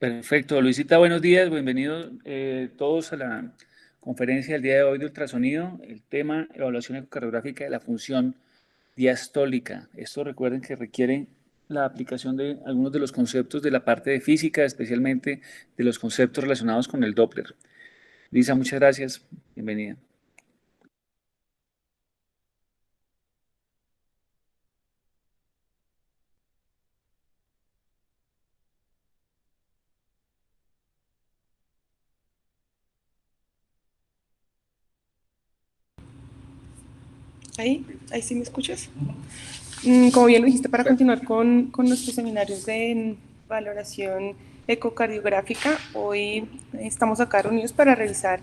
Perfecto, Luisita, buenos días, bienvenidos todos a la conferencia del día de hoy de ultrasonido. El tema, evaluación ecocardiográfica de la función diastólica. Esto recuerden que requiere la aplicación de algunos de los conceptos de la parte de física, especialmente de los conceptos relacionados con el Doppler. Lisa, muchas gracias, bienvenida. Ahí sí me escuchas. Como bien lo dijiste, para continuar con nuestros seminarios de valoración ecocardiográfica, hoy estamos acá reunidos para revisar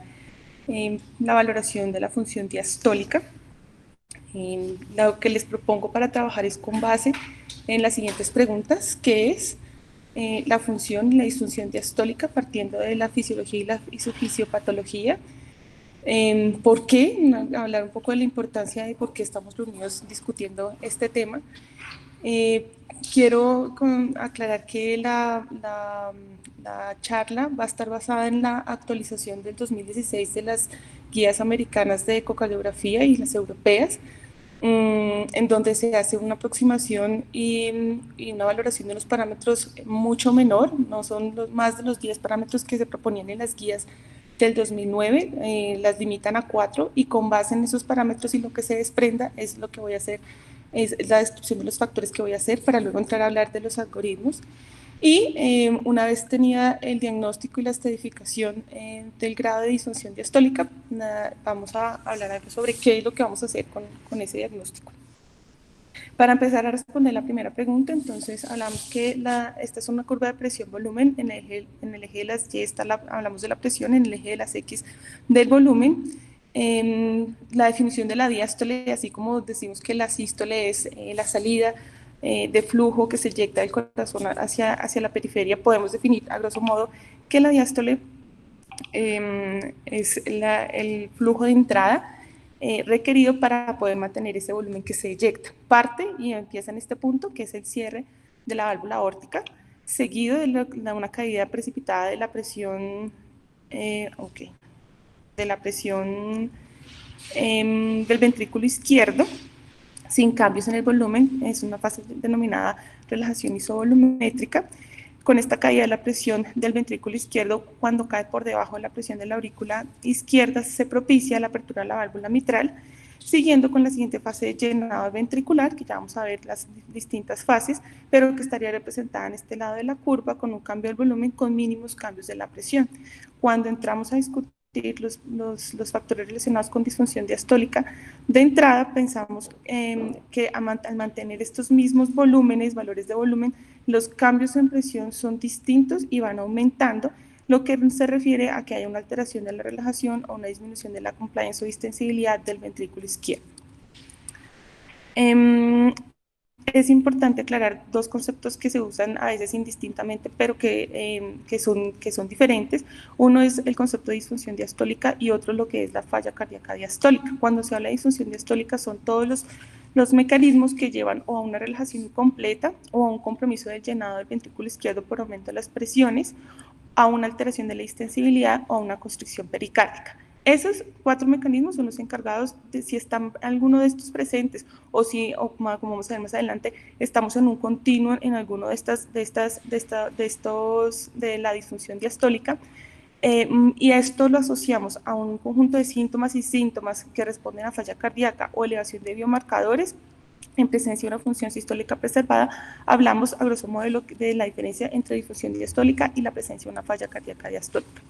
la valoración de la función diastólica. Lo que les propongo para trabajar es con base en las siguientes preguntas, que es la función y la disfunción diastólica partiendo de la fisiología y su fisiopatología. ¿Por qué? Hablar un poco de la importancia de por qué estamos reunidos discutiendo este tema. Quiero aclarar que la charla va a estar basada en la actualización del 2016 de las guías americanas de ecocardiografía y las europeas, en donde se hace una aproximación y una valoración de los parámetros mucho menor, no son más de los 10 parámetros que se proponían en las guías del 2009, las limitan a 4 y con base en esos parámetros y lo que se desprenda es lo que voy a hacer, es la descripción de los factores que voy a hacer para luego entrar a hablar de los algoritmos. Y una vez tenida el diagnóstico y la estadificación del grado de disfunción diastólica, vamos a hablar algo sobre qué es lo que vamos a hacer con ese diagnóstico. Para empezar a responder la primera pregunta, entonces hablamos que esta es una curva de presión-volumen, en el eje de las Y hablamos de la presión, en el eje de las X del volumen. La definición de la diástole, así como decimos que la sístole es la salida de flujo que se eyecta del corazón hacia la periferia, podemos definir a grosso modo que la diástole es el flujo de entrada requerido para poder mantener ese volumen que se eyecta. Parte y empieza en este punto, que es el cierre de la válvula aórtica, seguido de una caída precipitada de la presión, de la presión del ventrículo izquierdo, sin cambios en el volumen. Es una fase denominada relajación isovolumétrica. Con esta caída de la presión del ventrículo izquierdo, cuando cae por debajo de la presión de la aurícula izquierda, se propicia la apertura de la válvula mitral, siguiendo con la siguiente fase de llenado ventricular, que ya vamos a ver las distintas fases, pero que estaría representada en este lado de la curva con un cambio del volumen con mínimos cambios de la presión. Cuando entramos a discutir los factores relacionados con disfunción diastólica, de entrada pensamos que al mantener estos mismos volúmenes, valores de volumen, los cambios en presión son distintos y van aumentando, lo que se refiere a que hay una alteración de la relajación o una disminución de la compliance o distensibilidad del ventrículo izquierdo. Es importante aclarar dos conceptos que se usan a veces indistintamente, pero que son diferentes. Uno es el concepto de disfunción diastólica y otro lo que es la falla cardíaca diastólica. Cuando se habla de disfunción diastólica son todos los mecanismos que llevan o a una relajación incompleta o a un compromiso del llenado del ventrículo izquierdo por aumento de las presiones, a una alteración de la distensibilidad o a una constricción pericárdica. Esos 4 mecanismos son los encargados de si están alguno de estos presentes o si, como vamos a ver más adelante, estamos en un continuo en alguno de la disfunción diastólica. Y a esto lo asociamos a un conjunto de síntomas y síntomas que responden a falla cardíaca o elevación de biomarcadores en presencia de una función sistólica preservada. Hablamos a grosso modo de la diferencia entre disfunción diastólica y la presencia de una falla cardíaca diastólica.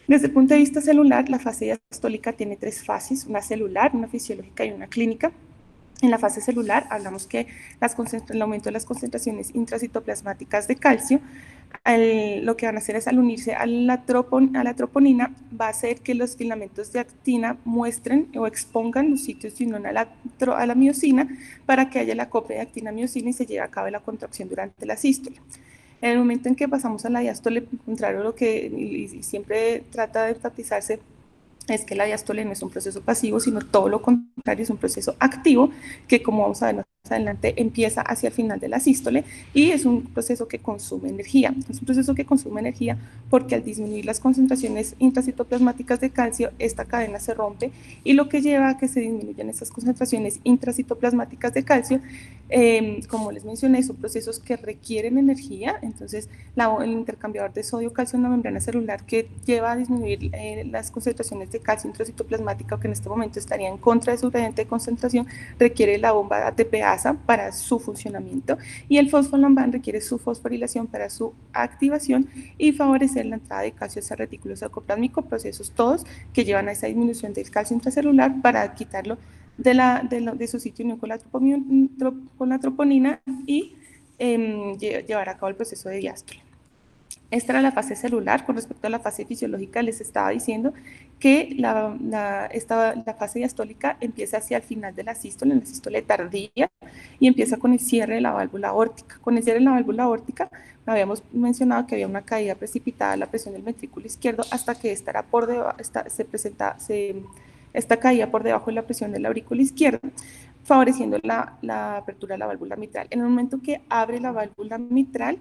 Desde el punto de vista celular, la fase diastólica tiene 3 fases, una celular, una fisiológica y una clínica. En la fase celular hablamos que el aumento de las concentraciones intracitoplasmáticas de calcio, lo que van a hacer es al unirse a la troponina, va a hacer que los filamentos de actina muestren o expongan los sitios de unión a la miocina para que haya la acopio de actina-miocina y se lleve a cabo la contracción durante la sístole. En el momento en que pasamos a la diástole, contrario a lo que y siempre trata de enfatizarse, es que la diástole no es un proceso pasivo, sino todo lo contrario, es un proceso activo que, como vamos a ver más adelante, empieza hacia el final de la sístole y es un proceso que consume energía. Es un proceso que consume energía porque al disminuir las concentraciones intracitoplasmáticas de calcio, esta cadena se rompe y lo que lleva a que se disminuyan esas concentraciones intracitoplasmáticas de calcio. Como les mencioné, son procesos que requieren energía, entonces el intercambiador de sodio-calcio en la membrana celular que lleva a disminuir las concentraciones de calcio intracitoplasmática, que en este momento estaría en contra de su gradiente de concentración, requiere la bomba ATPasa para su funcionamiento y el fosfolambán requiere su fosforilación para su activación y favorecer la entrada de calcio a ese retículo sarcoplásmico, procesos todos que llevan a esa disminución del calcio intracelular para quitarlo de su sitio unión con la troponina y llevar a cabo el proceso de diástole. Esta era la fase celular. Con respecto a la fase fisiológica, les estaba diciendo que la fase diastólica empieza hacia el final de la sístole, en la sístole tardía, y empieza con el cierre de la válvula aórtica. Con el cierre de la válvula aórtica, habíamos mencionado que había una caída precipitada de la presión del ventrículo izquierdo hasta que esta caía por debajo de la presión del aurículo izquierdo, favoreciendo la apertura de la válvula mitral. En el momento que abre la válvula mitral,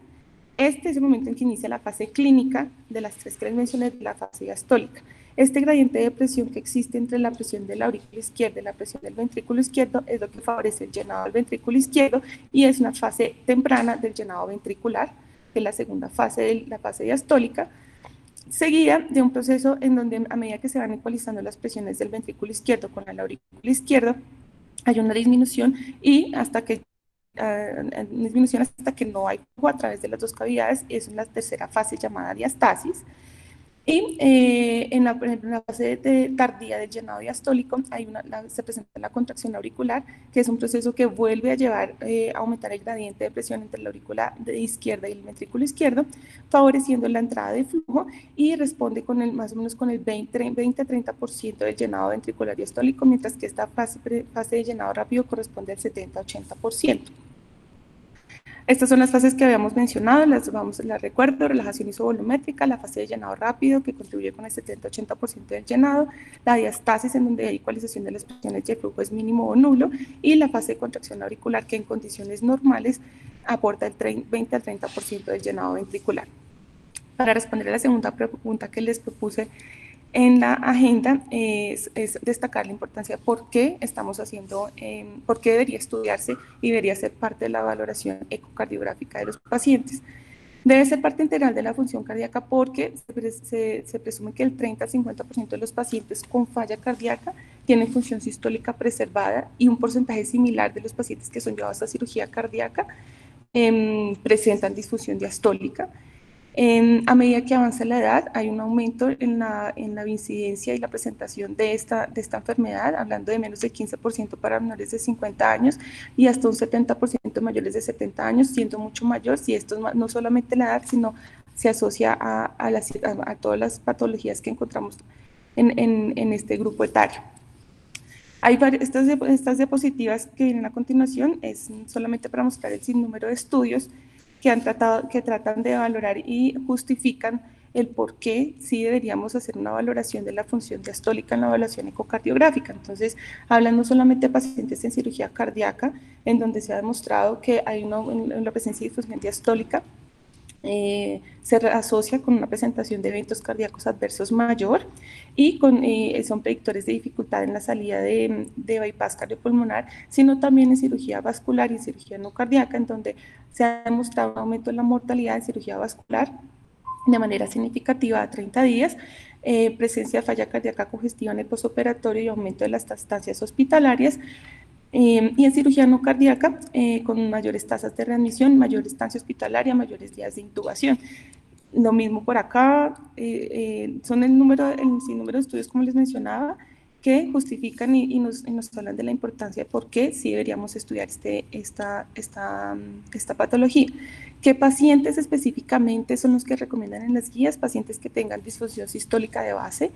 este es el momento en que inicia la fase clínica de las tres que les mencioné, de la fase diastólica. Este gradiente de presión que existe entre la presión del aurículo izquierdo y la presión del ventrículo izquierdo es lo que favorece el llenado del ventrículo izquierdo y es una fase temprana del llenado ventricular, que es la segunda fase de la fase diastólica, seguida de un proceso en donde a medida que se van ecualizando las presiones del ventrículo izquierdo con el aurículo izquierdo, hay una disminución y hasta que no hay flujo a través de las dos cavidades, es la tercera fase llamada diastasis. Y por ejemplo, en la fase tardía del llenado diastólico se presenta la contracción auricular, que es un proceso que vuelve a llevar a aumentar el gradiente de presión entre la aurícula izquierda y el ventrículo izquierdo, favoreciendo la entrada de flujo y responde más o menos con el 20-30% del llenado ventricular diastólico, mientras que esta fase de llenado rápido corresponde al 70-80%. Estas son las fases que habíamos mencionado, las recuerdo: relajación isovolumétrica, la fase de llenado rápido que contribuye con el 70-80% del llenado, la diastasis en donde la ecualización de las presiones de flujo es mínimo o nulo y la fase de contracción auricular que en condiciones normales aporta el 20-30% del llenado ventricular. Para responder a la segunda pregunta que les propuse en la agenda es destacar la importancia de por qué por qué debería estudiarse y debería ser parte de la valoración ecocardiográfica de los pacientes. Debe ser parte integral de la función cardíaca porque se presume que el 30-50% de los pacientes con falla cardíaca tienen función sistólica preservada y un porcentaje similar de los pacientes que son llevados a cirugía cardíaca presentan disfunción diastólica. A medida que avanza la edad, hay un aumento en la incidencia y la presentación de esta enfermedad, hablando de menos del 15% para menores de 50 años y hasta un 70% mayores de 70 años, siendo mucho mayor si esto no solamente la edad, sino se asocia a todas las patologías que encontramos en este grupo etario. Estas diapositivas que vienen a continuación es solamente para mostrar el sinnúmero de estudios que tratan de valorar y justifican el por qué sí deberíamos hacer una valoración de la función diastólica en la evaluación ecocardiográfica. Entonces, hablan no solamente de pacientes en cirugía cardíaca, en donde se ha demostrado que hay la presencia de disfunción diastólica, se asocia con una presentación de eventos cardíacos adversos mayor y son predictores de dificultad en la salida de bypass cardiopulmonar, sino también en cirugía vascular y en cirugía no cardíaca, en donde se ha demostrado un aumento de la mortalidad en cirugía vascular de manera significativa a 30 días, presencia de falla cardíaca congestiva en el posoperatorio y aumento de las estancias hospitalarias. Y en cirugía no cardíaca, con mayores tasas de readmisión, mayor estancia hospitalaria, mayores días de intubación. Lo mismo por acá, son el sinnúmero de estudios, como les mencionaba, que justifican y nos hablan de la importancia de por qué sí deberíamos estudiar esta patología. ¿Qué pacientes específicamente son los que recomiendan en las guías? Pacientes que tengan disfunción sistólica de base,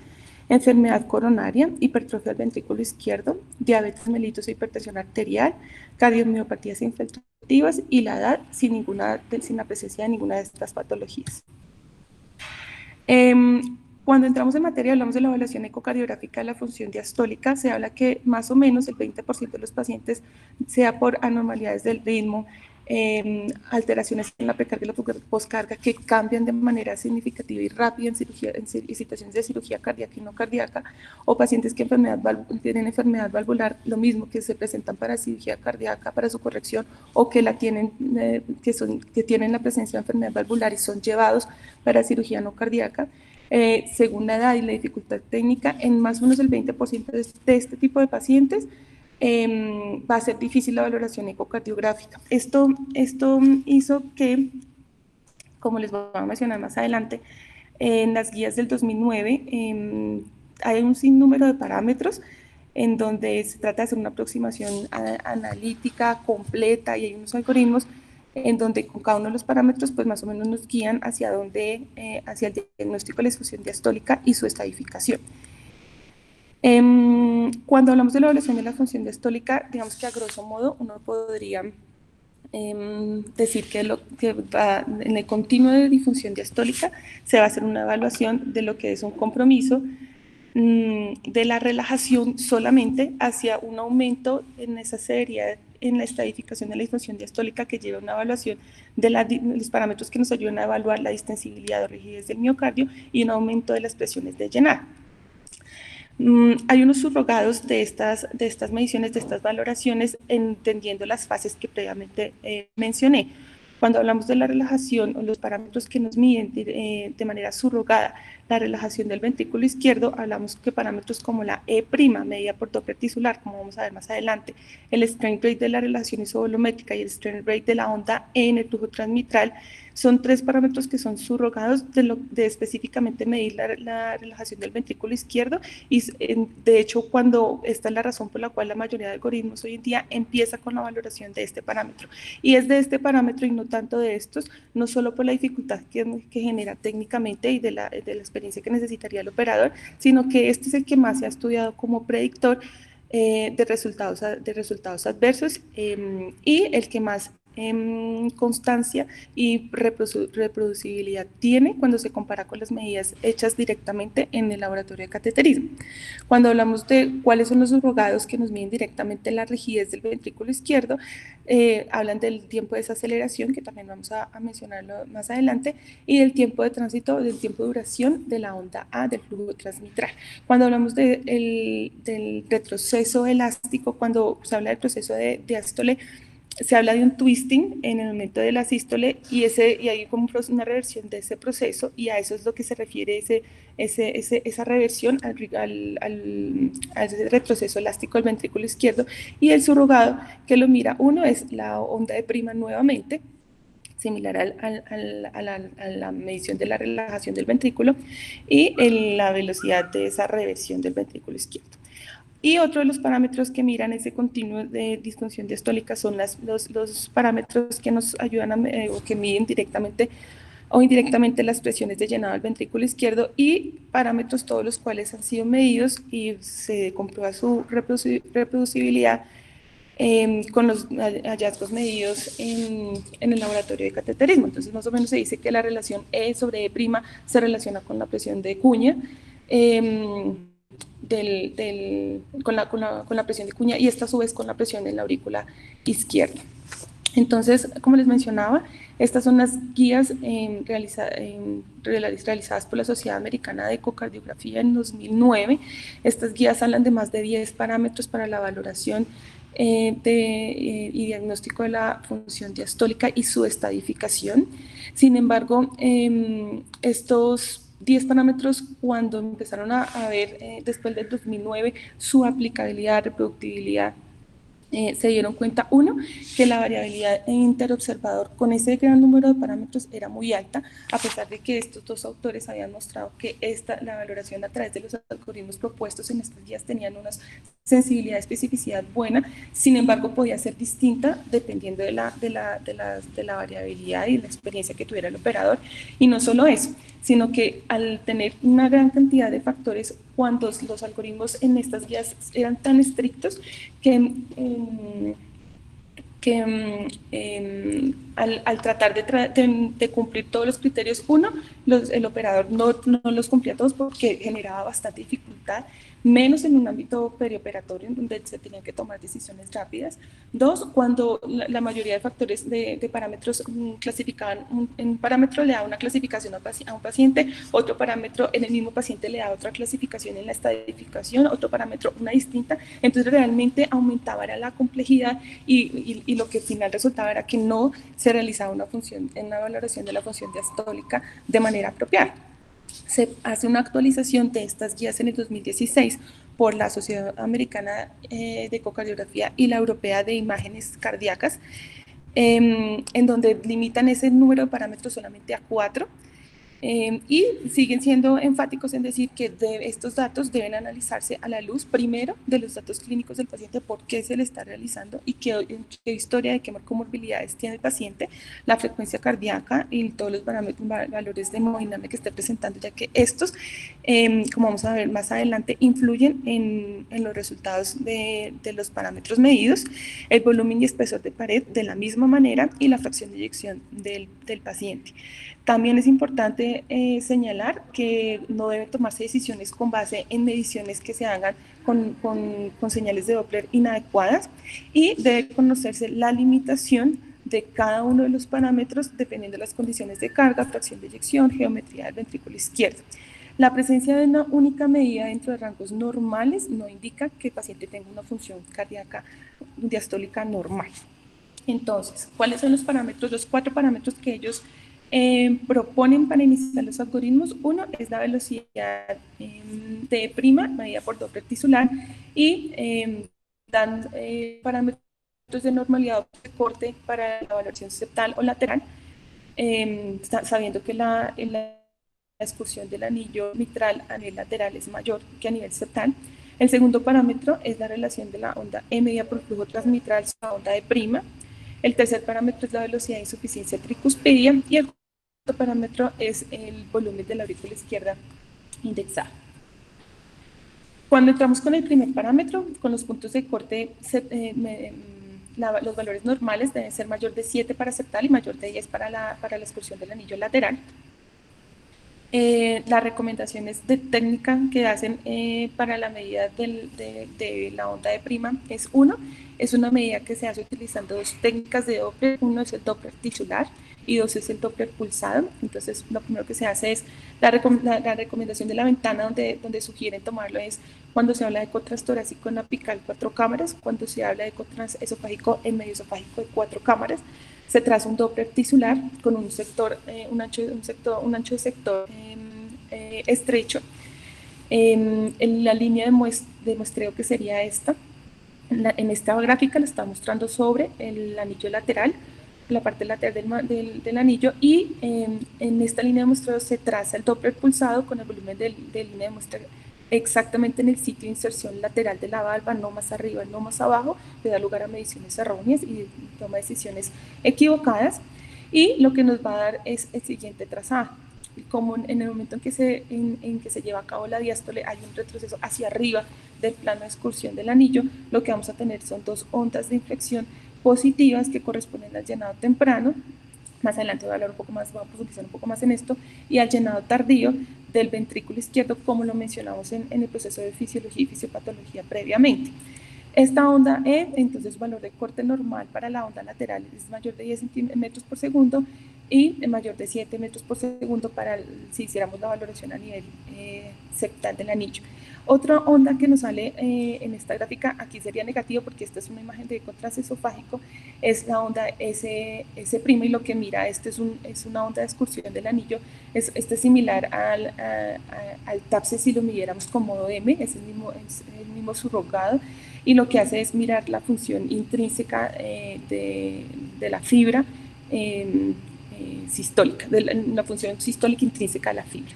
enfermedad coronaria, hipertrofia del ventrículo izquierdo, diabetes mellitus e hipertensión arterial, cardiomiopatías infiltrativas y la edad sin la presencia de ninguna de estas patologías. Cuando entramos en materia, hablamos de la evaluación ecocardiográfica de la función diastólica, se habla que más o menos el 20% de los pacientes, sea por anormalidades del ritmo, alteraciones en la precarga y la poscarga que cambian de manera significativa y rápida en situaciones de cirugía cardíaca y no cardíaca, o pacientes que tienen enfermedad valvular, lo mismo, que se presentan para cirugía cardíaca, para su corrección, o que la tienen, que tienen la presencia de enfermedad valvular y son llevados para cirugía no cardíaca. Según la edad y la dificultad técnica, en más o menos el 20% de este tipo de pacientes va a ser difícil la valoración ecocardiográfica. Esto hizo que, como les voy a mencionar más adelante, en las guías del 2009 hay un sinnúmero de parámetros en donde se trata de hacer una aproximación analítica completa, y hay unos algoritmos en donde con cada uno de los parámetros pues más o menos nos guían hacia hacia el diagnóstico de la disfunción diastólica y su estadificación. Cuando hablamos de la evaluación de la función diastólica, digamos que a grosso modo uno podría decir que en el continuo de disfunción diastólica se va a hacer una evaluación de lo que es un compromiso de la relajación solamente hacia un aumento en esa severidad en la estadificación de la disfunción diastólica, que lleva a una evaluación de los parámetros que nos ayudan a evaluar la distensibilidad o rigidez del miocardio y un aumento de las presiones de llenado. Hay unos subrogados de estas mediciones, de estas valoraciones, entendiendo las fases que previamente mencioné. Cuando hablamos de la relajación o los parámetros que nos miden de manera subrogada la relajación del ventrículo izquierdo, hablamos que parámetros como la E', medida por Doppler tisular, como vamos a ver más adelante, el strain rate de la relación isovolumétrica y el strain rate de la onda E en el flujo transmitral, son tres parámetros que son subrogados de específicamente medir la relajación del ventrículo izquierdo, y de hecho esta es la razón por la cual la mayoría de algoritmos hoy en día empieza con la valoración de este parámetro. Y es de este parámetro y no tanto de estos, no solo por la dificultad que genera técnicamente y de la experiencia que necesitaría el operador, sino que este es el que más se ha estudiado como predictor de resultados adversos, y el que más constancia y reproducibilidad tiene cuando se compara con las medidas hechas directamente en el laboratorio de cateterismo. Cuando hablamos de cuáles son los subrogados que nos miden directamente la rigidez del ventrículo izquierdo, hablan del tiempo de desaceleración, que también vamos a mencionarlo más adelante, y del tiempo de tránsito, del tiempo de duración de la onda A del flujo transmitral. Cuando hablamos del retroceso elástico, cuando se habla del proceso de diástole, se habla de un twisting en el momento de la sístole, y hay como una reversión de ese proceso, y a eso es lo que se refiere esa reversión al retroceso elástico del ventrículo izquierdo. Y el surrogado que lo mira uno es la onda de prima nuevamente, similar a la medición de la relajación del ventrículo, y la velocidad de esa reversión del ventrículo izquierdo. Y otro de los parámetros que miran ese continuo de disfunción diastólica son los parámetros que nos ayudan o que miden directamente o indirectamente las presiones de llenado del ventrículo izquierdo, y parámetros todos los cuales han sido medidos y se comprueba su reproducibilidad con los hallazgos medidos en el laboratorio de cateterismo. Entonces, más o menos se dice que la relación E sobre E' se relaciona con la presión de cuña, con la presión de cuña, y esta a su vez con la presión en la aurícula izquierda. Entonces, como les mencionaba, estas son las guías realizadas por la Sociedad Americana de Ecocardiografía en 2009. Estas guías hablan de más de 10 parámetros para la valoración y diagnóstico de la función diastólica y su estadificación. Sin embargo, estos 10 parámetros, cuando empezaron a ver después del 2009 su aplicabilidad, reproductibilidad, se dieron cuenta, uno, que la variabilidad interobservador con ese gran número de parámetros era muy alta, a pesar de que estos dos autores habían mostrado que la valoración a través de los algoritmos propuestos en estas guías tenían una sensibilidad y especificidad buena. Sin embargo, podía ser distinta dependiendo de la variabilidad y la experiencia que tuviera el operador. Y no solo eso, sino que al tener una gran cantidad de factores, cuando los algoritmos en estas guías eran tan estrictos que al tratar de cumplir todos los criterios, uno, el operador no los cumplía todos porque generaba bastante dificultad, menos en un ámbito perioperatorio en donde se tenían que tomar decisiones rápidas. Dos, cuando la mayoría de factores de parámetros clasificaban, un parámetro le da una clasificación a un paciente, otro parámetro en el mismo paciente le da otra clasificación en la estadificación, otro parámetro una distinta, entonces realmente aumentaba la complejidad y lo que al final resultaba era que no se realizaba una valoración de la función diastólica de manera apropiada. Se hace una actualización de estas guías en el 2016 por la Sociedad Americana de Ecocardiografía y la Europea de Imágenes Cardíacas, en donde limitan ese número de parámetros solamente a 4. Y siguen siendo enfáticos en decir que estos datos deben analizarse a la luz primero de los datos clínicos del paciente, por qué se le está realizando y qué historia de qué comorbilidades tiene el paciente, la frecuencia cardíaca y todos los valores de hemodinamia que esté presentando, ya que estos, como vamos a ver más adelante, influyen en los resultados de los parámetros medidos, el volumen y espesor de pared de la misma manera y la fracción de eyección del paciente. También es importante señalar que no deben tomarse decisiones con base en mediciones que se hagan con señales de Doppler inadecuadas y debe conocerse la limitación de cada uno de los parámetros dependiendo de las condiciones de carga, fracción de eyección, geometría del ventrículo izquierdo. La presencia de una única medida dentro de rangos normales no indica que el paciente tenga una función cardíaca diastólica normal. Entonces, ¿cuáles son los parámetros? Los 4 parámetros que ellos proponen para iniciar los algoritmos. Uno es la velocidad T', medida por Doppler tisular, y dan parámetros de normalidad de corte para la valoración septal o lateral, sabiendo que la excursión del anillo mitral a nivel lateral es mayor que a nivel septal. El segundo parámetro es la relación de la onda E medida por flujo transmitral a onda de prima. El tercer parámetro es la velocidad de insuficiencia tricuspidia y el cuarto parámetro es el volumen de la aurícula izquierda indexada. Cuando entramos con el primer parámetro, con los puntos de corte, los valores normales deben ser mayor de 7 para septal y mayor de 10 para la excursión del anillo lateral. Las recomendaciones de técnica que hacen para la medida de la onda de prima es es una medida que se hace utilizando 2 técnicas de Doppler. Uno es el Doppler tisular y 2 es el Doppler pulsado. Entonces, lo primero que se hace es la recomendación de la ventana donde sugieren tomarlo es cuando se habla de eco transtorácico en apical 4 cámaras, cuando se habla de eco transesofágico en medio esofágico de 4 cámaras. Se traza un Doppler tisular con un ancho de sector estrecho. En la línea de muestreo que sería esta, en esta gráfica la está mostrando sobre el anillo lateral, la parte lateral del anillo, y en esta línea de muestreo se traza el Doppler pulsado con el volumen de línea de muestreo exactamente en el sitio de inserción lateral de la valva, no más arriba, no más abajo, que da lugar a mediciones erróneas y toma decisiones equivocadas. Y lo que nos va a dar es el siguiente trazado. Como en el momento en que se lleva a cabo la diástole hay un retroceso hacia arriba del plano de excursión del anillo, lo que vamos a tener son 2 ondas de inflexión positivas que corresponden al llenado temprano. Más adelante voy a hablar un poco más, voy a profundizar un poco más en esto, y al llenado tardío del ventrículo izquierdo, como lo mencionamos en el proceso de fisiología y fisiopatología previamente. Esta onda E, entonces, valor de corte normal para la onda lateral es mayor de 10 metros por segundo y mayor de 7 metros por segundo si hiciéramos la valoración a nivel septal del anillo. Otra onda que nos sale en esta gráfica, aquí sería negativo porque esta es una imagen de eco transesofágico, es la onda S', y lo que mira, es una onda de excursión del anillo, es similar al TAPSE si lo midiéramos como modo M, es el mismo surrogado, y lo que hace es mirar la función intrínseca de la fibra sistólica, la función sistólica intrínseca de la fibra.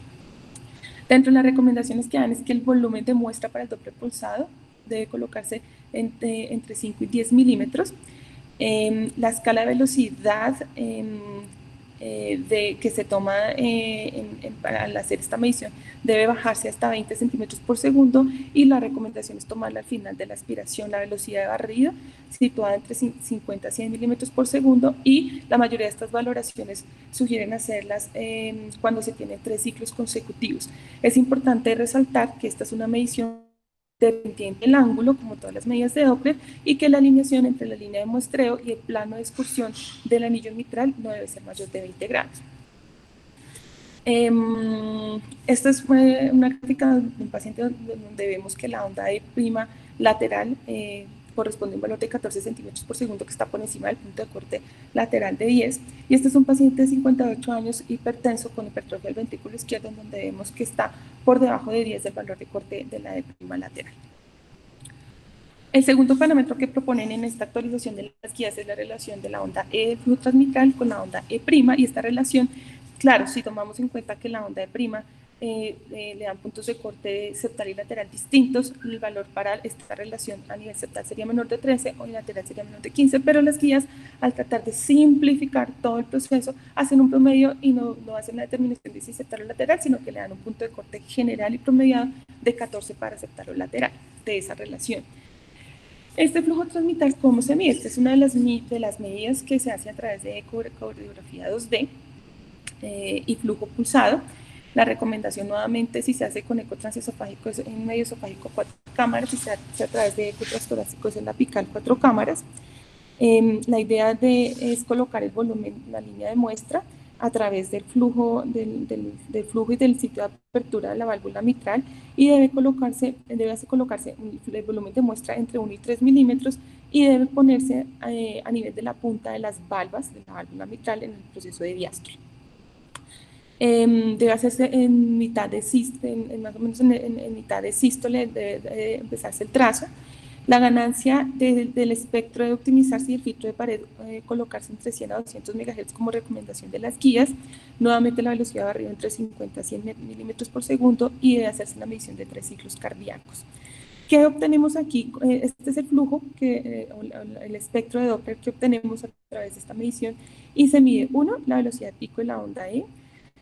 Dentro de las recomendaciones que dan es que el volumen de muestra para el Doppler pulsado debe colocarse entre 5 y 10 milímetros. La escala de velocidad que se toma al hacer esta medición debe bajarse hasta 20 centímetros por segundo, y la recomendación es tomarla al final de la aspiración. La velocidad de barrido situada entre 50 a 100 milímetros por segundo, y la mayoría de estas valoraciones sugieren hacerlas cuando se tienen 3 ciclos consecutivos. Es importante resaltar que esta es una medición dependiente del ángulo, como todas las medidas de Doppler, y que la alineación entre la línea de muestreo y el plano de excursión del anillo mitral no debe ser mayor de 20 grados. Esta es una gráfica de un paciente donde vemos que la onda E' lateral corresponde a un valor de 14 centímetros por segundo, que está por encima del punto de corte lateral de 10. Y este es un paciente de 58 años hipertenso con hipertrofia del ventrículo izquierdo, en donde vemos que está por debajo de 10 del valor de corte de la E' lateral. El segundo parámetro que proponen en esta actualización de las guías es la relación de la onda E del flujo transmitral con la onda E', y esta relación, claro, si tomamos en cuenta que la onda E' le dan puntos de corte septal y lateral distintos, el valor para esta relación a nivel septal sería menor de 13 o en lateral sería menor de 15, pero las guías, al tratar de simplificar todo el proceso, hacen un promedio y no hacen la determinación de si septal o lateral, sino que le dan un punto de corte general y promediado de 14 para septal o lateral de esa relación. Este flujo transmitral, ¿cómo se mide? Esta es una de las medidas que se hace a través de ecocardiografía 2D y flujo pulsado. La recomendación, nuevamente, si se hace con eco transesofágico es en medio esofágico 4 cámaras, si se hace a través de eco transtorácico es en la apical 4 cámaras. La idea es colocar el volumen, la línea de muestra, a través del flujo, del flujo y del sitio de apertura de la válvula mitral, y debe colocarse el volumen de muestra entre 1 y 3 milímetros, y debe ponerse a nivel de la punta de las valvas de la válvula mitral en el proceso de diástole. Debe hacerse en mitad de sístole, más o menos en mitad de sístole debe empezarse el trazo. La ganancia del espectro debe optimizarse y el filtro de pared colocarse entre 100 a 200 MHz como recomendación de las guías. Nuevamente la velocidad de barrido entre 50 a 100 milímetros por segundo, y debe hacerse la medición de 3 ciclos cardíacos. ¿Qué obtenemos aquí? Este es el flujo, el espectro de Doppler que obtenemos a través de esta medición, y se mide: 1, la velocidad pico de la onda E;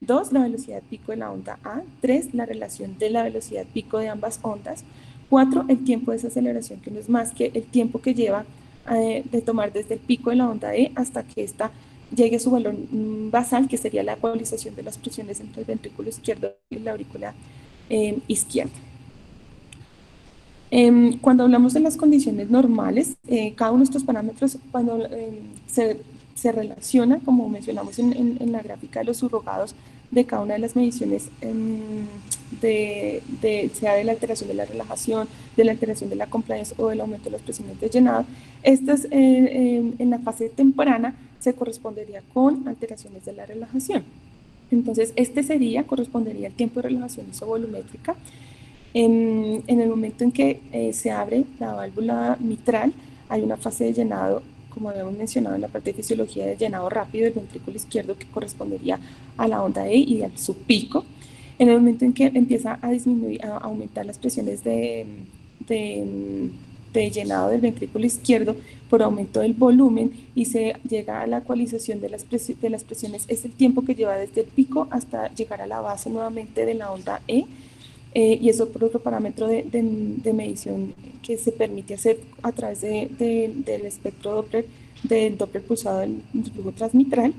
2, la velocidad pico de la onda A; 3, la relación de la velocidad pico de ambas ondas; 4, el tiempo de desaceleración, que no es más que el tiempo que lleva de tomar desde el pico de la onda E hasta que ésta llegue a su valor basal, que sería la ecualización de las presiones entre el ventrículo izquierdo y la aurícula izquierda. Cuando hablamos de las condiciones normales, cada uno de estos parámetros, cuando se relaciona, como mencionamos en la gráfica de los subrogados, de cada una de las mediciones, sea de la alteración de la relajación, de la alteración de la compliance o del aumento de las presiones de llenado. Estas en la fase temprana se correspondería con alteraciones de la relajación. Entonces, correspondería al tiempo de relajación isovolumétrica. En el momento en que se abre la válvula mitral, hay una fase de llenado, como habíamos mencionado en la parte de fisiología, de llenado rápido del ventrículo izquierdo, que correspondería a la onda E y a su pico. En el momento en que empieza a disminuir, a aumentar las presiones de llenado del ventrículo izquierdo por aumento del volumen, y se llega a la ecualización de las presiones, es el tiempo que lleva desde el pico hasta llegar a la base nuevamente de la onda E. Y eso por otro parámetro de medición que se permite hacer a través del espectro Doppler, del Doppler pulsado del flujo transmitral,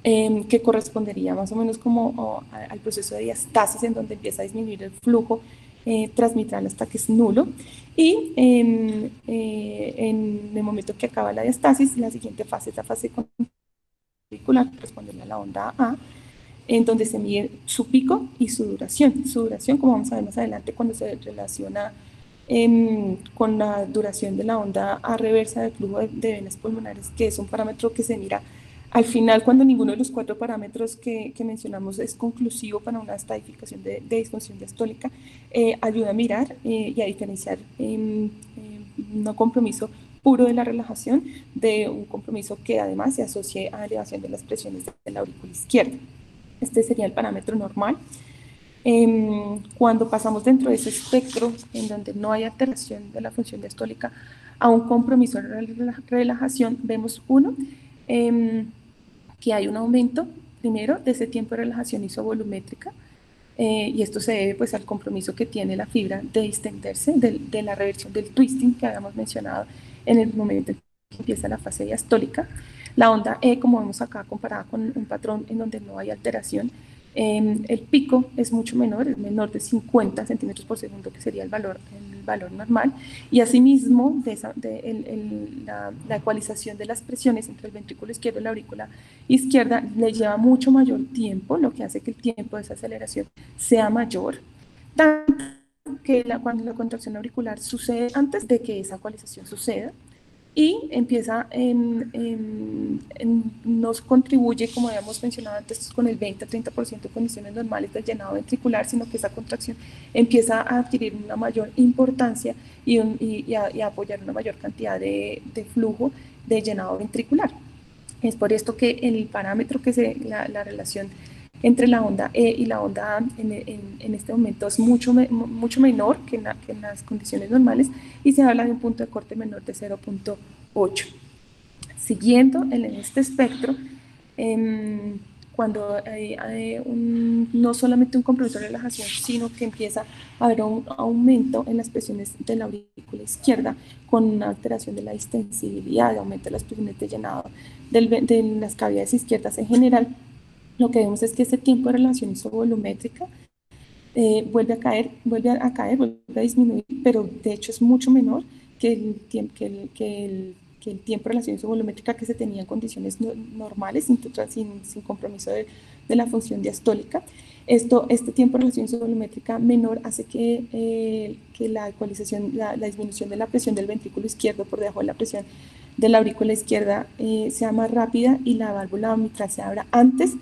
que correspondería más o menos como al proceso de diastasis, en donde empieza a disminuir el flujo transmitral hasta que es nulo, y en el momento que acaba la diastasis, la siguiente fase es la fase ventricular, que corresponde a la onda A, en donde se mide su pico y su duración. Su duración, como vamos a ver más adelante, cuando se relaciona con la duración de la onda A reversa del flujo de venas pulmonares, que es un parámetro que se mira al final cuando ninguno de los 4 parámetros que mencionamos es conclusivo para una estadificación de disfunción diastólica. Ayuda a mirar y a diferenciar un compromiso puro de la relajación de un compromiso que además se asocie a elevación de las presiones de la aurícula izquierda. Este sería el parámetro normal. Cuando pasamos dentro de ese espectro, en donde no hay alteración de la función diastólica, a un compromiso de relajación, vemos que hay un aumento, primero, de ese tiempo de relajación isovolumétrica, y esto se debe pues al compromiso que tiene la fibra de distenderse, de la reversión del twisting que habíamos mencionado en el momento en que empieza la fase diastólica. La onda E, como vemos acá, comparada con un patrón en donde no hay alteración, el pico es mucho menor, es menor de 50 centímetros por segundo, que sería el valor normal, y asimismo la ecualización de las presiones entre el ventrículo izquierdo y la aurícula izquierda le lleva mucho mayor tiempo, lo que hace que el tiempo de esa aceleración sea mayor, tanto que cuando la contracción auricular sucede antes de que esa ecualización suceda, y empieza nos contribuye, como habíamos mencionado antes, con el 20-30% de condiciones normales del llenado ventricular, sino que esa contracción empieza a adquirir una mayor importancia y a apoyar una mayor cantidad de flujo de llenado ventricular. Es por esto que el parámetro la relación entre la onda E y la onda A en este momento es mucho menor que en las condiciones normales, y se habla de un punto de corte menor de 0.8. Siguiendo en este espectro, cuando hay no solamente un compromiso de relajación, sino que empieza a haber un aumento en las presiones de la aurícula izquierda, con una alteración de la distensibilidad, aumento de las presiones de llenado de las cavidades izquierdas en general, lo que vemos es que ese tiempo de relación isovolumétrica vuelve a disminuir, pero de hecho es mucho menor que el tiempo de relación isovolumétrica que se tenía en condiciones normales, sin compromiso de la función diastólica. Este tiempo de relación isovolumétrica menor hace que la ecualización, la disminución de la presión del ventrículo izquierdo por debajo de la presión de la aurícula izquierda sea más rápida, y la válvula mitral se abra antes,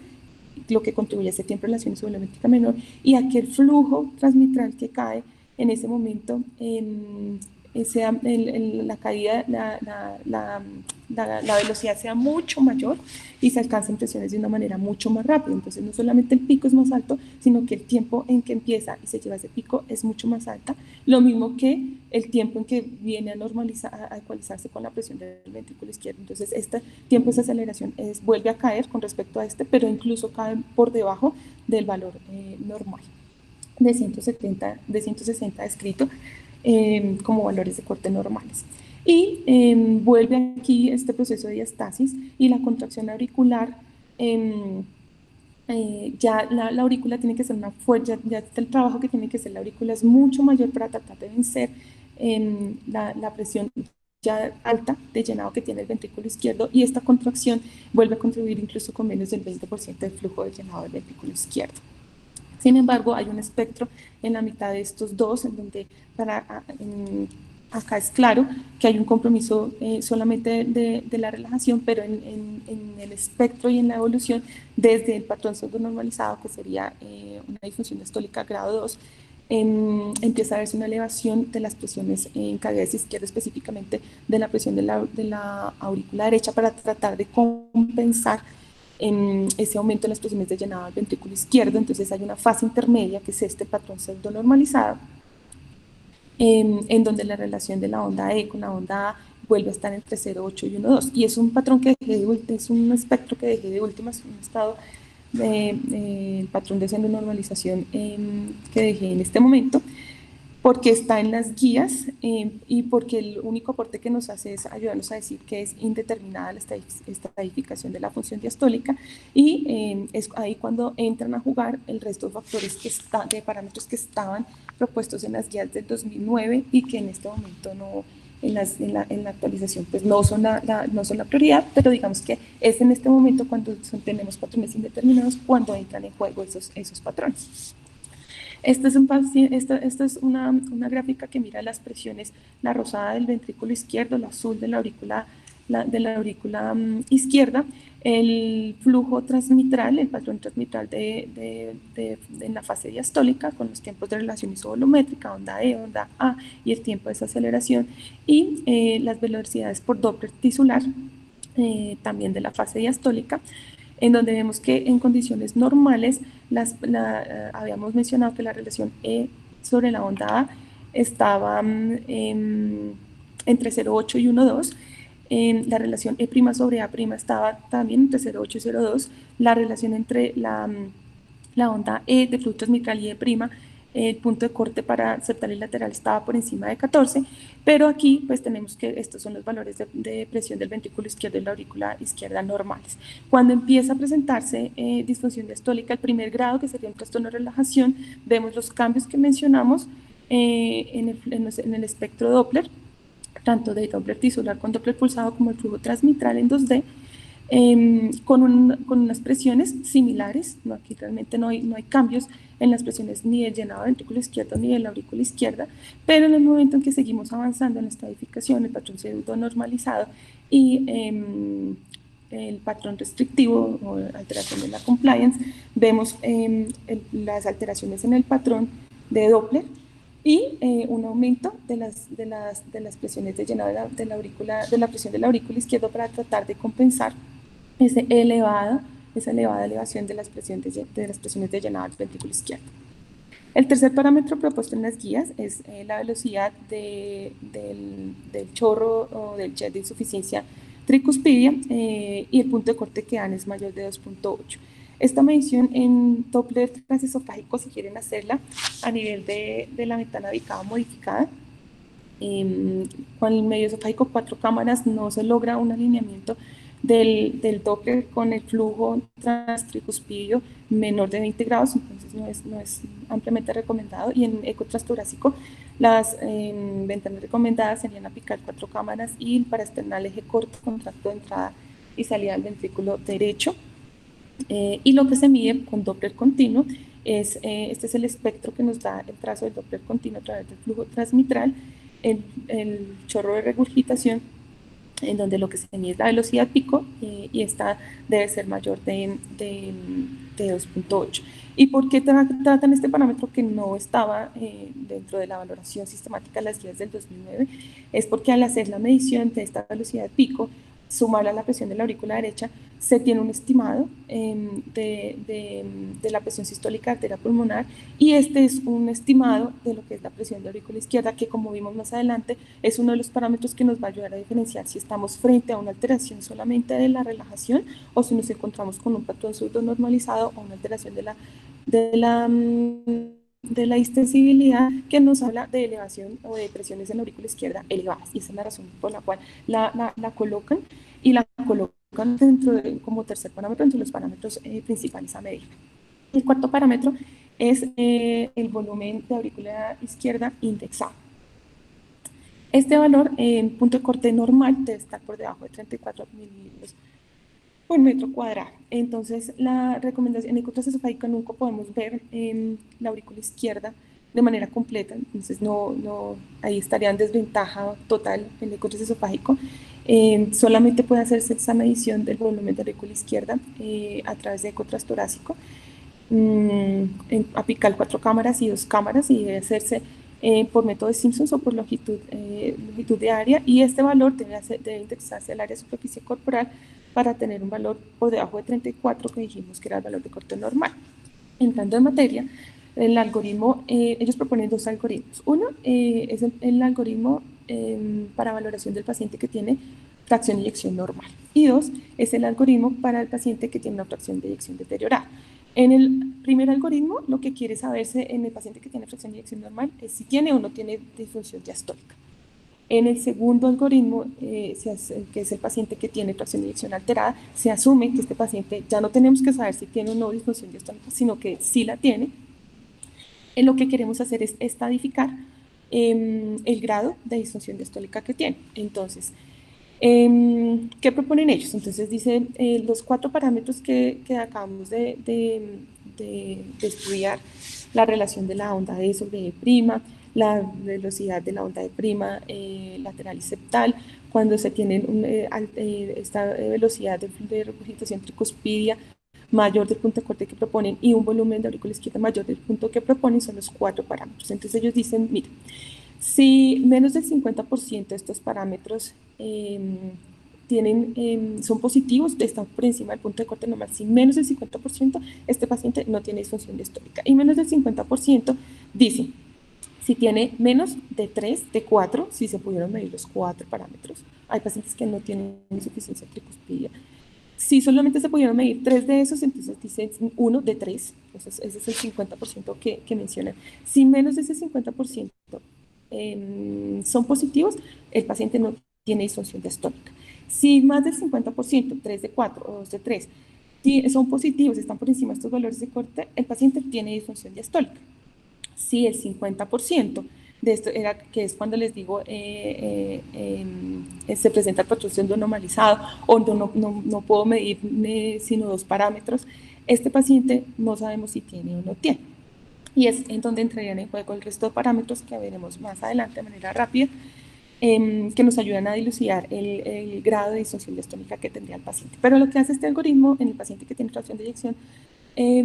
lo que contribuye a ese tiempo de relación isovolumétrica menor, y a que el flujo transmitral que cae en ese momento sea la caída, la velocidad sea mucho mayor y se alcancen presiones de una manera mucho más rápida. Entonces no solamente el pico es más alto, sino que el tiempo en que empieza y se lleva ese pico es mucho más alta, lo mismo que el tiempo en que viene a normalizar, a ecualizarse con la presión del ventrículo izquierdo. Entonces este tiempo de aceleración vuelve a caer con respecto a pero incluso cae por debajo del valor normal de 160 descrito como valores de corte normales. Y vuelve aquí este proceso de diastasis y la contracción auricular. Ya la aurícula tiene que ser una fuerza, ya el trabajo que tiene que hacer la aurícula es mucho mayor para tratar de vencer la presión ya alta de llenado que tiene el ventrículo izquierdo, y esta contracción vuelve a contribuir incluso con menos del 20% del flujo de llenado del ventrículo izquierdo. Sin embargo, hay un espectro en la mitad de estos dos, en donde acá es claro que hay un compromiso solamente de la relajación, pero en el espectro y en la evolución, desde el patrón pseudonormalizado, que sería una disfunción diastólica grado 2, empieza a verse una elevación de las presiones en cavidades izquierdas, específicamente de la presión de la aurícula derecha, para tratar de compensar ese aumento en las presiones de llenado del ventrículo izquierdo. Entonces hay una fase intermedia, que es este patrón pseudonormalizado, en donde la relación de la onda E con la onda A vuelve a estar entre 0,8 y 1,2, y es un patrón que es un espectro que dejé de últimas, un estado el patrón de pseudonormalización que dejé en este momento, porque está en las guías y porque el único aporte que nos hace es ayudarnos a decir que es indeterminada la estratificación de la función diastólica, y es ahí cuando entran a jugar el resto de factores de parámetros que estaban propuestos en las guías del 2009 y que en este momento no, en la actualización pues no son la prioridad, pero digamos que es en este momento cuando tenemos patrones indeterminados cuando entran en juego esos patrones. Esta es una gráfica que mira las presiones, la rosada del ventrículo izquierdo, la azul de la aurícula, izquierda, el flujo transmitral, el patrón transmitral en la fase diastólica, con los tiempos de relación isovolumétrica, onda E, onda A, y el tiempo de desaceleración, y las velocidades por Doppler tisular, también de la fase diastólica, en donde vemos que en condiciones normales habíamos mencionado que la relación E sobre la onda A estaba entre 0,8 y 1,2, La relación E' sobre A' estaba también entre 0,8 y 0,2. La relación entre la onda E de flujo transmitral y E', el punto de corte para septal y lateral estaba por encima de 14, pero aquí pues tenemos que estos son los valores de presión del ventrículo izquierdo y la aurícula izquierda normales. Cuando empieza a presentarse disfunción diastólica, el primer grado, que sería un trastorno de relajación, vemos los cambios que mencionamos en el espectro Doppler, tanto de Doppler tisular con Doppler pulsado como el flujo transmitral en 2D, con unas presiones similares. No, aquí realmente no hay cambios en las presiones ni del llenado del ventrículo izquierdo ni de la aurícula izquierda, pero en el momento en que seguimos avanzando en la estadificación, el patrón pseudo normalizado y el patrón restrictivo o alteración de la compliance, vemos las alteraciones en el patrón de Doppler y un aumento de las presiones de llenado de la presión de la aurícula izquierda para tratar de compensar esa elevada elevación de las presiones de llenado del ventrículo izquierdo. El tercer parámetro propuesto en las guías es la velocidad del chorro o del jet de insuficiencia tricuspidia y el punto de corte que dan es mayor de 2,8. Esta medición en Doppler transesofágico, si quieren hacerla a nivel de la ventana bicava modificada, con el medio esofágico 4 cámaras no se logra un alineamiento del Doppler con el flujo transtricuspidio menor de 20 grados, entonces no es ampliamente recomendado. Y en eco transtorácico las ventanas recomendadas serían apical 4 cámaras y el paraesternal eje corto con tracto de entrada y salida del ventrículo derecho. Y lo que se mide con Doppler continuo es, este es el espectro que nos da el trazo del Doppler continuo a través del flujo transmitral, el chorro de regurgitación, en donde lo que se mide es la velocidad pico y esta debe ser mayor de 2,8. ¿Y por qué tratan este parámetro que no estaba dentro de la valoración sistemática de las guías del 2009? Es porque al hacer la medición de esta velocidad pico, sumarla a la presión de la aurícula derecha, se tiene un estimado de la presión sistólica arterial pulmonar, y este es un estimado de lo que es la presión de aurícula izquierda, que como vimos más adelante es uno de los parámetros que nos va a ayudar a diferenciar si estamos frente a una alteración solamente de la relajación o si nos encontramos con un patrón subnormalizado o una alteración de la distensibilidad, que nos habla de elevación o de presiones en la aurícula izquierda elevadas, y esa es la razón por la cual la colocan y la colocan como tercer parámetro entre los parámetros principales a medir. El cuarto parámetro es el volumen de aurícula izquierda indexado. Este valor en punto de corte normal debe estar por debajo de 34 mililitros por metro cuadrado. Entonces, la recomendación en eco transesofágico nunca podemos ver la aurícula izquierda de manera completa, entonces ahí estaría en desventaja total en eco transesofágico. Solamente puede hacerse esa medición del volumen de aurícula izquierda a través de eco transtorácico, en apical 4 cámaras y 2 cámaras, y debe hacerse por método de Simpson o por longitud de área, y este valor debe indexarse al área de superficie corporal para tener un valor por debajo de 34, que dijimos que era el valor de corte normal. Entrando en materia, el algoritmo, ellos proponen dos algoritmos. Uno es el algoritmo para valoración del paciente que tiene fracción de eyección normal, y dos es el algoritmo para el paciente que tiene una fracción de eyección deteriorada. En el primer algoritmo, lo que quiere saberse en el paciente que tiene fracción de eyección normal es si tiene o no tiene disfunción diastólica. En el segundo algoritmo, que es el paciente que tiene fracción de eyección alterada, se asume que este paciente ya no tenemos que saber si tiene o no disfunción diastólica, sino que sí la tiene. Lo que queremos hacer es estadificar el grado de disfunción diastólica que tiene. Entonces, ¿qué proponen ellos? Entonces dicen los 4 parámetros que acabamos de estudiar: la relación de la onda D sobre E', la velocidad de la onda E', lateral y septal, cuando se tiene esta velocidad de regurgitación tricuspidia mayor del punto de corte que proponen y un volumen de aurícula izquierda mayor del punto que proponen, son los 4 parámetros. Entonces ellos dicen, mira, si menos del 50% de estos parámetros son positivos, están por encima del punto de corte normal. Si menos del 50%, este paciente no tiene disfunción diastólica. Y menos del 50% dice, Si tiene menos de 3, de 4, si se pudieron medir los 4 parámetros. Hay pacientes que no tienen insuficiencia tricuspidia. Si solamente se pudieron medir 3 de esos, entonces dice 1 de 3. Entonces ese es el 50% que mencionan. Si menos de ese 50% son positivos, el paciente no tiene disfunción diastólica. Si más del 50%, 3 de 4 o 2 de 3, son positivos, están por encima de estos valores de corte, el paciente tiene disfunción diastólica. Si el 50% de esto era, que es cuando les digo, se presenta el patrón siendo normalizado o no puedo medir sino 2 parámetros, este paciente no sabemos si tiene o no tiene. Y es en donde entrarían en juego el resto de parámetros que veremos más adelante de manera rápida, que nos ayudan a dilucidar el grado de disfunción diastónica que tendría el paciente. Pero lo que hace este algoritmo en el paciente que tiene tracción de eyección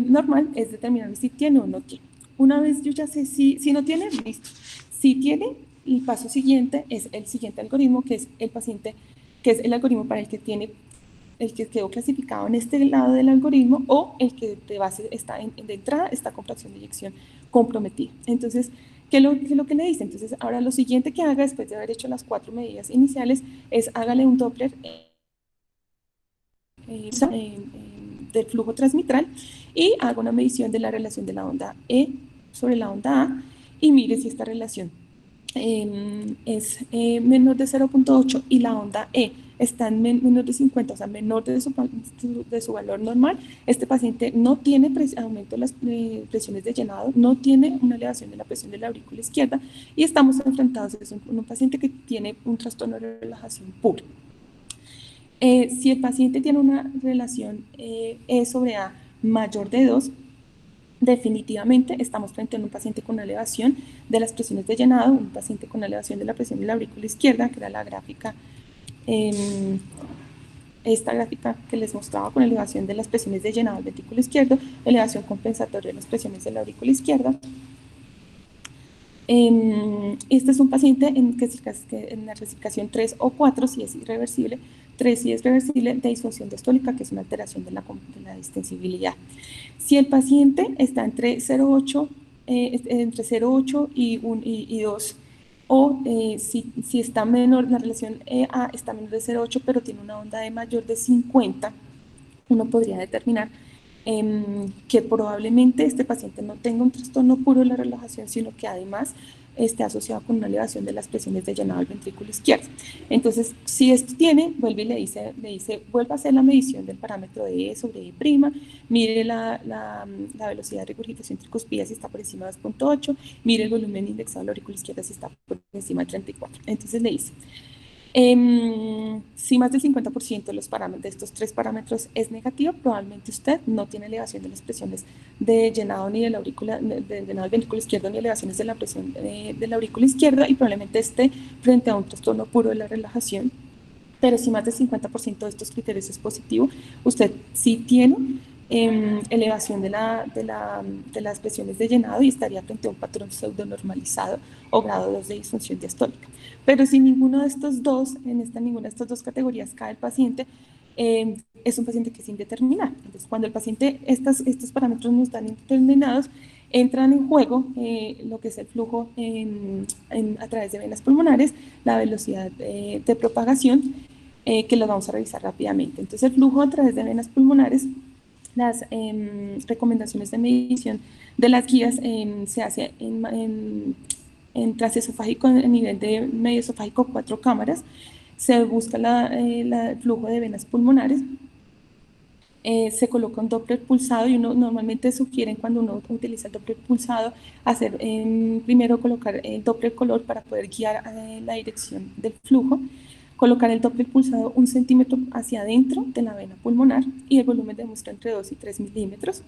normal es determinar si tiene o no tiene. Una vez yo ya sé si no tiene, listo. Si tiene, el paso siguiente es el siguiente algoritmo, que es el paciente, que es el algoritmo para el que tiene, el que quedó clasificado en este lado del algoritmo, o el que de base está de entrada está con fracción de eyección comprometida. Entonces, ¿qué es lo que le dice? Entonces, ahora lo siguiente que haga después de haber hecho las 4 medidas iniciales es hágale un Doppler del flujo transmitral y haga una medición de la relación de la onda E sobre la onda A y mire si esta relación es menor de 0.8 y la onda E está en menor de 50, o sea, menor de su valor normal, este paciente no tiene aumento de las presiones de llenado, no tiene una elevación de la presión de la aurícula izquierda y estamos enfrentados a un paciente que tiene un trastorno de relajación puro. Si el paciente tiene una relación E sobre A mayor de 2, definitivamente estamos frente a un paciente con una elevación de las presiones de llenado, un paciente con una elevación de la presión de la aurícula izquierda, que era la gráfica, esta gráfica que les mostraba con elevación de las presiones de llenado del ventrículo izquierdo, elevación compensatoria de las presiones de la aurícula izquierda. Este es un paciente en la clasificación 3 o 4, si es irreversible, 3 si es reversible, de disfunción diastólica, que es una alteración de la distensibilidad. Si el paciente está entre 0,8 y 2, o si está menor, la relación A está menor de 0,8, pero tiene una onda de mayor de 50, uno podría determinar que probablemente este paciente no tenga un trastorno puro de la relajación, sino que además esté asociado con una elevación de las presiones de llenado del ventrículo izquierdo. Entonces, si esto tiene, vuelve y le dice, vuelva a hacer la medición del parámetro de E sobre I', mire la velocidad de regurgitación tricuspida si está por encima de 2.8, mire el volumen indexado de la aurícula izquierda si está por encima de 34. Entonces le dice, si más del 50% de los parámetros, de estos 3 parámetros es negativo, probablemente usted no tiene elevación de las presiones de llenado ni de la aurícula, de llenado del ventrículo izquierdo, ni elevaciones de la presión de la aurícula izquierda, y probablemente esté frente a un trastorno puro de la relajación. Pero si más del 50% de estos criterios es positivo, usted sí tiene elevación de las presiones de llenado y estaría frente a un patrón pseudo normalizado o grado 2 de disfunción diastólica. Pero si ninguno de estos dos, ninguna de estas dos categorías cae el paciente, es un paciente que es indeterminado. Entonces, cuando el paciente, estos parámetros no están indeterminados, entran en juego lo que es el flujo a través de venas pulmonares, la velocidad de propagación, que lo vamos a revisar rápidamente. Entonces, el flujo a través de venas pulmonares, las recomendaciones de medición de las guías se hace en transesofágico a nivel de medio esofágico, 4 cámaras. Se busca el flujo de venas pulmonares. Se coloca un Doppler pulsado y uno normalmente sugieren cuando uno utiliza el Doppler pulsado hacer primero colocar el Doppler color para poder guiar la dirección del flujo, colocar el Doppler pulsado 1 centímetro hacia adentro de la vena pulmonar y el volumen de muestra entre 2 y 3 milímetros.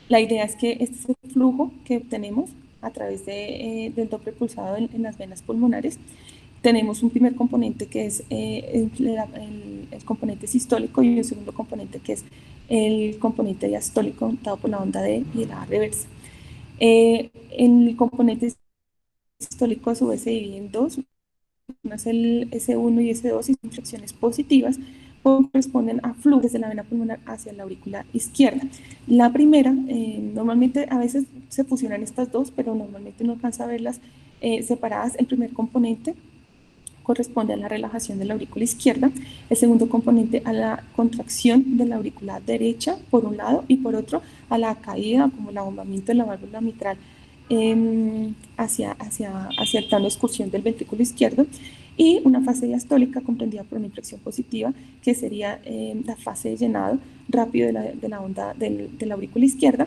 La idea es que este es el flujo que obtenemos a través del Doppler pulsado en las venas pulmonares. Tenemos un primer componente que es el componente sistólico y un segundo componente que es el componente diastólico dado por la onda D y la reversa. El componente sistólico a su vez se divide en dos, uno es el S1 y S2 y son fracciones positivas corresponden a flujos de la vena pulmonar hacia la aurícula izquierda. La primera, normalmente a veces se fusionan estas dos, pero normalmente no alcanza a verlas separadas. El primer componente corresponde a la relajación de la aurícula izquierda, el segundo componente a la contracción de la aurícula derecha por un lado y por otro a la caída como el abombamiento de la válvula mitral hacia el plano de excursión del ventrículo izquierdo, y una fase diastólica comprendida por una inflexión positiva, que sería la fase de llenado rápido de la onda de la aurícula izquierda,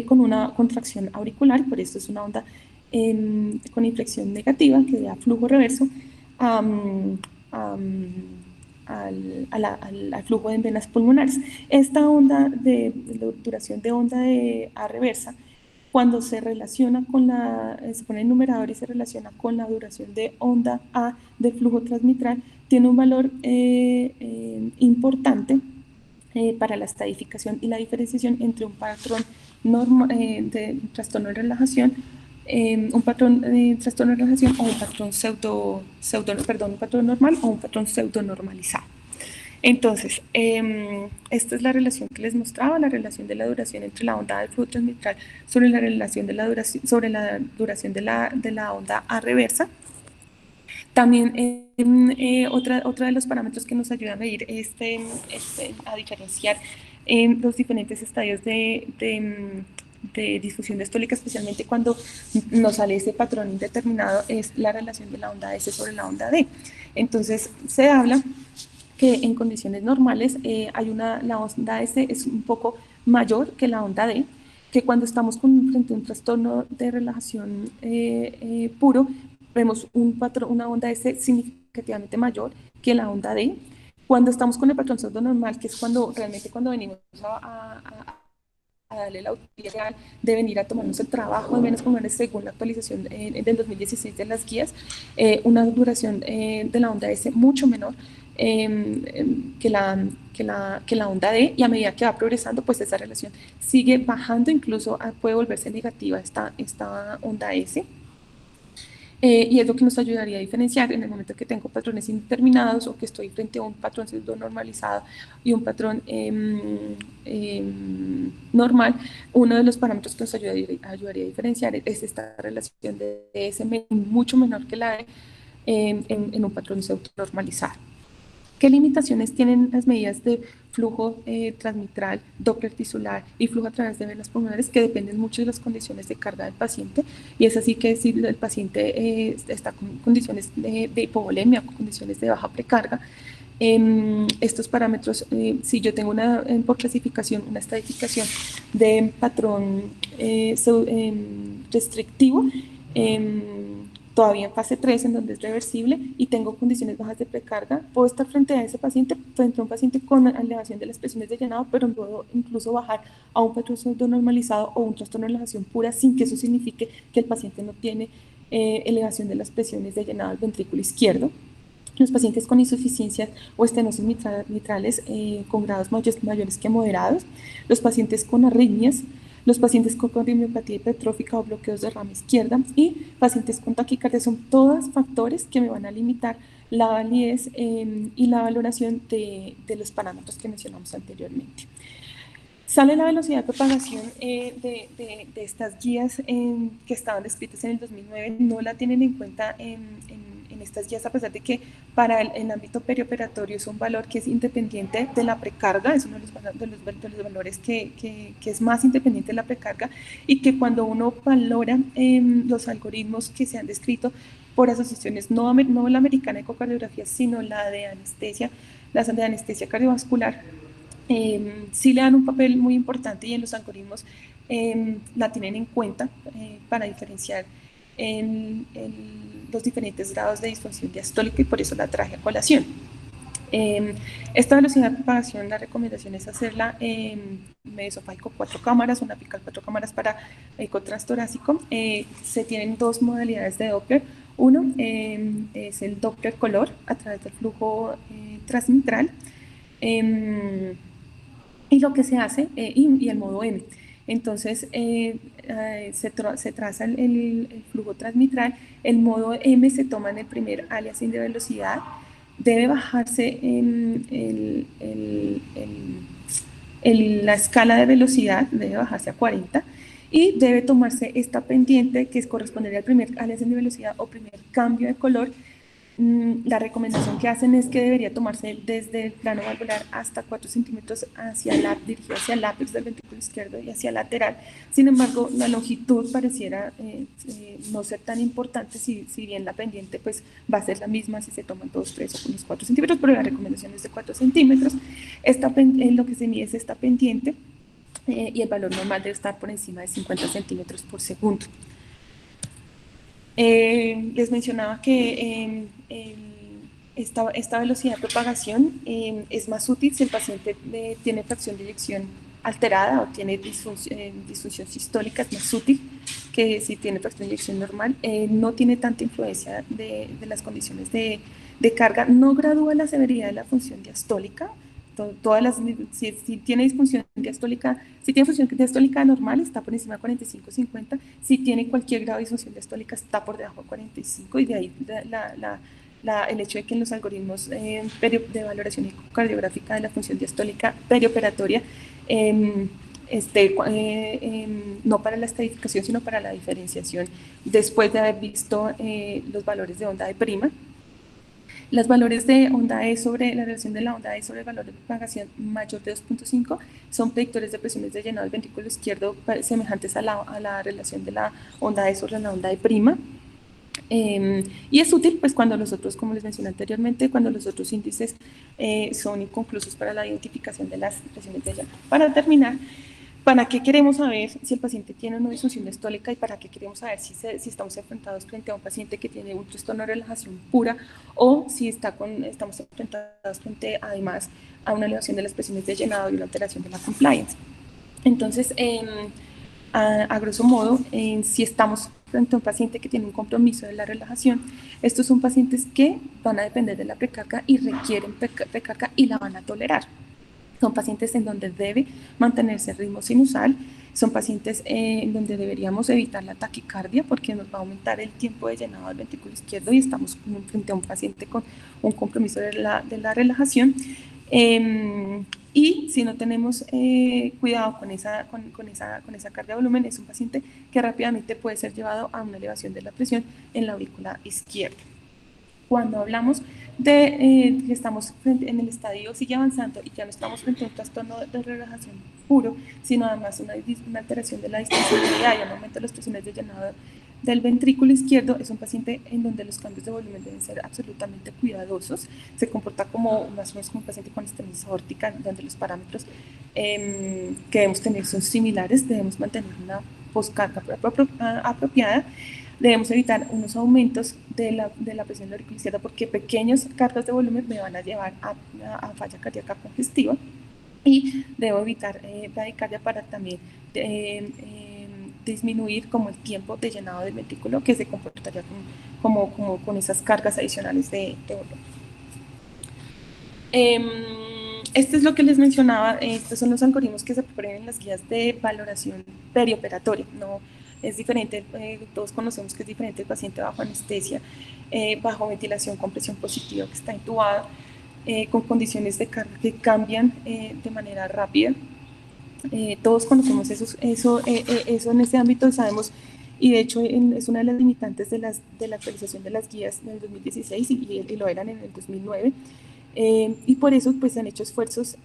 con una contracción auricular. Por esto es una onda con inflexión negativa que da flujo reverso al flujo de venas pulmonares. Esta onda de duración de onda de A reversa, cuando se relaciona se pone el numerador y se relaciona con la duración de onda A del flujo transmitral, tiene un valor importante para la estadificación y la diferenciación entre un patrón de trastorno de relajación, un patrón de trastorno de relajación o un patrón un patrón normal o un patrón pseudo normalizado. Entonces, esta es la relación que les mostraba, la relación de la duración entre la onda del flujo transmitral sobre la relación de la duración de la onda A reversa. También otra de los parámetros que nos ayuda a medir a diferenciar los diferentes estadios de difusión diastólica, especialmente cuando nos sale ese patrón indeterminado, es la relación de la onda S sobre la onda D. Entonces se habla que en condiciones normales la onda S es un poco mayor que la onda D, que cuando estamos frente a un trastorno de relajación puro, vemos una onda S significativamente mayor que la onda D. Cuando estamos con el patrón pseudo normal, que es cuando venimos a darle la utilidad de venir a tomarnos el trabajo de venas pulmonares según la actualización del 2016 de las guías, una duración de la onda S mucho menor que la onda D, y a medida que va progresando, pues esa relación sigue bajando, incluso puede volverse negativa esta onda S. Y es lo que nos ayudaría a diferenciar en el momento que tengo patrones indeterminados o que estoy frente a un patrón pseudo normalizado y un patrón normal. Uno de los parámetros que nos ayudaría a diferenciar es esta relación de S mucho menor que la de en un patrón pseudo normalizado. ¿Qué limitaciones tienen las medidas de flujo transmitral, Doppler tisular y flujo a través de venas pulmonares? Que dependen mucho de las condiciones de carga del paciente, y es así que si el paciente está con condiciones de hipovolemia, con condiciones de baja precarga, estos parámetros, si yo tengo por clasificación una estadificación de patrón restrictivo, todavía en fase 3, en donde es reversible y tengo condiciones bajas de precarga, puedo estar frente a ese paciente, frente a un paciente con elevación de las presiones de llenado, pero puedo incluso bajar a un patrón pseudo normalizado o un trastorno de relajación pura, sin que eso signifique que el paciente no tiene elevación de las presiones de llenado del ventrículo izquierdo. Los pacientes con insuficiencias o estenosis mitrales con grados mayores que moderados, los pacientes con arritmias, los pacientes con cardiomopatía hipertrófica o bloqueos de rama izquierda y pacientes con taquicardia, son todos factores que me van a limitar la validez y la valoración de los parámetros que mencionamos anteriormente. Sale la velocidad de propagación de estas guías que estaban descritas en el 2009, no la tienen en cuenta en estas guías, a pesar de que para el ámbito perioperatorio es un valor que es independiente de la precarga, es uno de los valores que es más independiente de la precarga, y que cuando uno valora los algoritmos que se han descrito por asociaciones, no la americana de ecocardiografía, sino la de anestesia cardiovascular, sí le dan un papel muy importante, y en los algoritmos la tienen en cuenta para diferenciar los diferentes grados de disfunción diastólica, y por eso la traje a colación. Esta velocidad de propagación, la recomendación es hacerla medioesofágico 4 cámaras, una apical 4 cámaras para eco transtorácico. Se tienen dos modalidades de Doppler. Uno es el Doppler color a través del flujo transmitral, y lo que se hace, y el modo M. Entonces, se traza el flujo transmitral, el modo M se toma en el primer aliasing de velocidad, debe bajarse la escala de velocidad, debe bajarse a 40, y debe tomarse esta pendiente que correspondería al primer alias de velocidad o primer cambio de color. La recomendación que hacen es que debería tomarse desde el plano valvular hasta 4 centímetros dirigido hacia el ápex del ventrículo izquierdo y hacia el lateral. Sin embargo, la longitud pareciera no ser tan importante, si bien la pendiente pues va a ser la misma si se toman todos 3 o unos 4 centímetros, pero la recomendación es de 4 centímetros. Lo que se mide es esta pendiente y el valor normal debe estar por encima de 50 centímetros por segundo. Les mencionaba que esta velocidad de propagación es más útil si el paciente tiene fracción de eyección alterada o tiene disfunción sistólica, es más útil que si tiene fracción de eyección normal. No tiene tanta influencia de las condiciones de carga, no gradúa la severidad de la función diastólica. Si tiene disfunción diastólica, si tiene función diastólica normal, está por encima de 45-50. Si tiene cualquier grado de disfunción diastólica, está por debajo de 45, y de ahí el hecho de que en los algoritmos de valoración ecocardiográfica de la función diastólica perioperatoria no para la estadificación, sino para la diferenciación, después de haber visto los valores de onda de prima. Los valores de onda E sobre la relación de la onda E sobre el valor de propagación mayor de 2.5 son predictores de presiones de llenado del ventrículo izquierdo semejantes a la relación de la onda E sobre la onda E prima. Y es útil pues cuando los otros, como les mencioné anteriormente, cuando los otros índices son inconclusos para la identificación de las presiones de llenado. Para terminar, ¿para qué queremos saber si el paciente tiene una disfunción diastólica y para qué queremos saber si estamos enfrentados frente a un paciente que tiene un trastorno de relajación pura o si estamos enfrentados frente además a una elevación de las presiones de llenado y una alteración de la compliance? Entonces, a grosso modo, si estamos frente a un paciente que tiene un compromiso de la relajación, estos son pacientes que van a depender de la precarga y requieren precarga y la van a tolerar. Son pacientes en donde debe mantenerse el ritmo sinusal, son pacientes en donde deberíamos evitar la taquicardia porque nos va a aumentar el tiempo de llenado del ventrículo izquierdo y estamos frente a un paciente con un compromiso de la relajación. Y si no tenemos cuidado con esa carga de volumen, es un paciente que rápidamente puede ser llevado a una elevación de la presión en la aurícula izquierda. Cuando hablamos de que estamos en el estadio sigue avanzando y ya no estamos frente a un trastorno de relajación puro, sino además una alteración de la distensibilidad y un aumento de las presiones de llenado del ventrículo izquierdo, es un paciente en donde los cambios de volumen deben ser absolutamente cuidadosos. Se comporta más o menos como un paciente con estenosis aórtica, donde los parámetros que debemos tener son similares. Debemos mantener una poscarga apropiada. Debemos evitar unos aumentos de la presión de la aurícula izquierda porque pequeños cargas de volumen me van a llevar a falla cardíaca congestiva, y debo evitar bradicardia para también disminuir como el tiempo de llenado del ventrículo, que se comportaría con esas cargas adicionales de volumen. Esto es lo que les mencionaba. Estos son los algoritmos que se proponen en las guías de valoración perioperatoria. No es diferente, todos conocemos que es diferente el paciente bajo anestesia, bajo ventilación con presión positiva que está intubado, con condiciones de carga que cambian de manera rápida. Todos conocemos eso en este ámbito, sabemos, y de hecho es una de las limitantes de la actualización de las guías en el 2016 y lo eran en el 2009. Y por eso pues se han hecho esfuerzos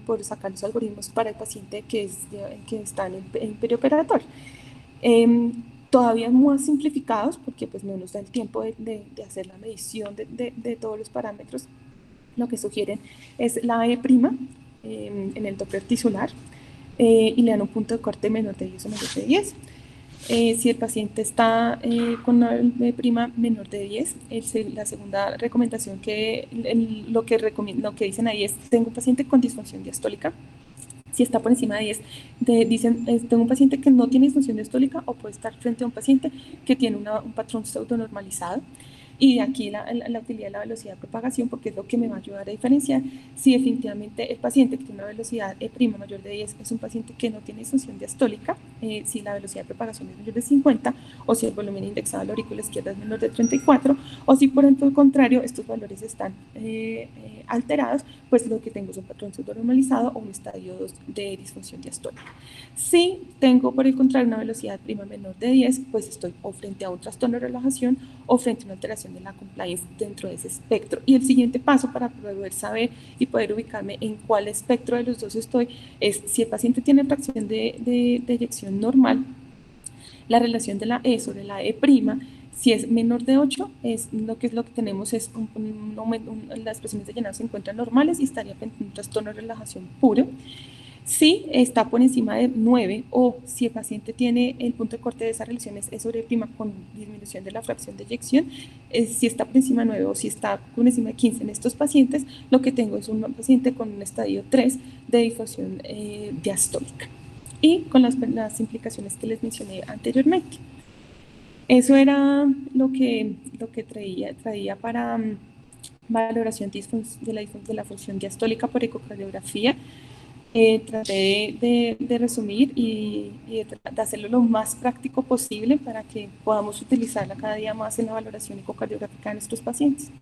por sacar los algoritmos para el paciente que está en perioperatorio. Todavía más simplificados porque pues no nos da el tiempo de hacer la medición de todos los parámetros. Lo que sugieren es la E' en el Doppler tisular y le dan un punto de corte menor de 10 o menor de 10. Si el paciente está con una E' menor de 10, la segunda recomendación lo que dicen ahí es: tengo un paciente con disfunción diastólica. Si está por encima de 10, dicen, tengo un paciente que no tiene disfunción diastólica, o puede estar frente a un paciente que tiene un patrón pseudonormalizado. Y aquí la utilidad de la velocidad de propagación, porque es lo que me va a ayudar a diferenciar si definitivamente el paciente que tiene una velocidad prima mayor de 10 es un paciente que no tiene disfunción diastólica, si la velocidad de propagación es mayor de 50, o si el volumen indexado de la aurícula izquierda es menor de 34, o si por el contrario estos valores están alterados, pues lo que tengo es un patrón pseudonormalizado o un estadio 2 de disfunción diastólica. Si tengo por el contrario una velocidad prima menor de 10, pues estoy o frente a un trastorno de relajación o frente a una alteración de la compliance dentro de ese espectro. Y el siguiente paso para poder saber y poder ubicarme en cuál espectro de los dos estoy es si el paciente tiene fracción de eyección normal, la relación de la E sobre la E', si es menor de 8, es lo que tenemos es las presiones de llenado se encuentran normales y estaría en un trastorno de relajación puro. Si está por encima de 9 o si el paciente tiene el punto de corte de esas relaciones es sobre prima con disminución de la fracción de eyección, si está por encima de 9 o si está por encima de 15 en estos pacientes, lo que tengo es un paciente con un estadio 3 de difusión diastólica y con las implicaciones que les mencioné anteriormente. Eso era lo que traía para valoración de la función diastólica por ecocardiografía. Traté de resumir y de hacerlo lo más práctico posible para que podamos utilizarla cada día más en la valoración ecocardiográfica de nuestros pacientes.